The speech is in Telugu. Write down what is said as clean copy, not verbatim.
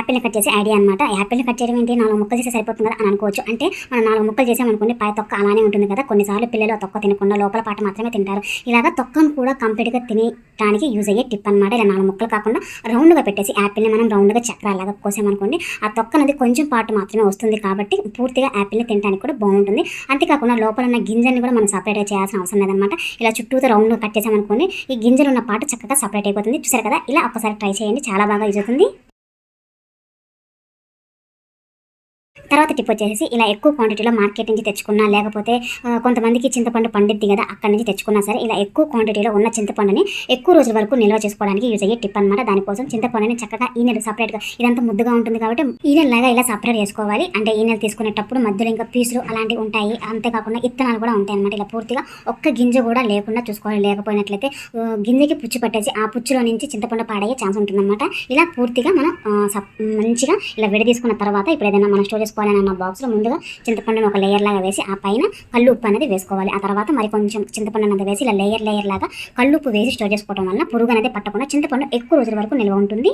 యాపిల్ని కట్ చేసే ఐడియా అనమాట. యాపిల్ని కట్ చేయడం ఏంటి, 4 ముక్కలు చేస్తే సరిపోతుంది కదా అని అనుకోవచ్చు. అంటే మనం 4 ముక్కలు చేసామనుకోండి, పై తొక్క అలానే ఉంటుంది కదా. కొన్నిసార్లు పిల్లలు ఆ తొక్క తినకుండా లోపల పాట మాత్రమే తింటారు. ఇలాగా తొక్కను కూడా కంప్లీట్గా తినడానికి యూజ్ అయ్యే టిప్ అనమాట. ఇలా 4 ముక్కలు కాకుండా రౌండ్గా పెట్టేసి యాపిల్ని మనం రౌండ్గా చక్రాలాగా కోసామనుకోండి, ఆ తొక్కనది కొంచెం పాటు మాత్రమే వస్తుంది కాబట్టి పూర్తిగా యాపిల్ని తినడానికి కూడా బాగుంటుంది. అంతేకాకుండా లోపల ఉన్న గింజల్ని కూడా మనం సపరేట్గా చేయాల్సిన అవసరం లేదనమాట. ఇలా చుట్టూతో రౌండ్గా కట్ చేసామనుకోండి, ఈ గింజలు ఉన్న పాటు చక్కగా సపరేట్ అయిపోతుంది. చూసారు కదా, ఇలా ఒకసారి ట్రై చేయండి, చాలా బాగా యూజ్ అవుతుంది. తర్వాత టిప్ వచ్చేసి ఇలా ఎక్కువ క్వాంటిటీలో మార్కెట్ నుంచి తెచ్చుకున్నా, లేకపోతే కొంతమందికి చింతపండు పండిద్ది కదా, అక్కడి నుంచి తెచ్చుకున్నా సరే, ఇలా ఎక్కువ క్వాంటిటీలో ఉన్న చింతపండుని ఎక్కువ రోజుల వరకు నిల్వ చేసుకోవడానికి యూజ్ అయ్యే టిప్ అనమాట. దానికోసం చింతపండుని చక్కగా ఈనెలు సపరేట్గా, ఇదంతా ముద్దుగా ఉంటుంది కాబట్టి ఈనెల్లాగా ఇలా సపరేట్ చేసుకోవాలి. అంటే ఈనెలు తీసుకునేటప్పుడు మధ్యలో ఇంకా పీసులు అలాంటివి ఉంటాయి, అంతేకాకుండా ఇత్తనాలు కూడా ఉంటాయి అనమాట. ఇలా పూర్తిగా ఒక్క గింజ కూడా లేకుండా చూసుకోవాలి. లేకపోయినట్లయితే గింజకి పుచ్చు పట్టేసి ఆ పుచ్చులో నుంచి చింతపండు పాడయ్యే ఛాన్స్ ఉంటుందన్నమాట. ఇలా పూర్తిగా మనం మంచిగా ఇలా విడ తీసుకున్న తర్వాత ఇప్పుడు ఏదైనా మనం స్టోర్ చేసుకోవాలన్న బాక్స్లో ముందుగా చింతపండును ఒక లేయర్ లాగా వేసి ఆ పైన కళ్ళు ఉప్పు అనేది వేసుకోవాలి. ఆ తర్వాత మరి కొంచెం చింతపండు అనేది వేసి ఇలా లేయర్ లాగా కళ్ళు ఉప్పు వేసి స్టోర్ చేసుకోవడం వల్ల పురుగు అనేది పట్టకుండా చింతపండు ఎక్కువ రోజుల వరకు నిల్వ ఉంటుంది.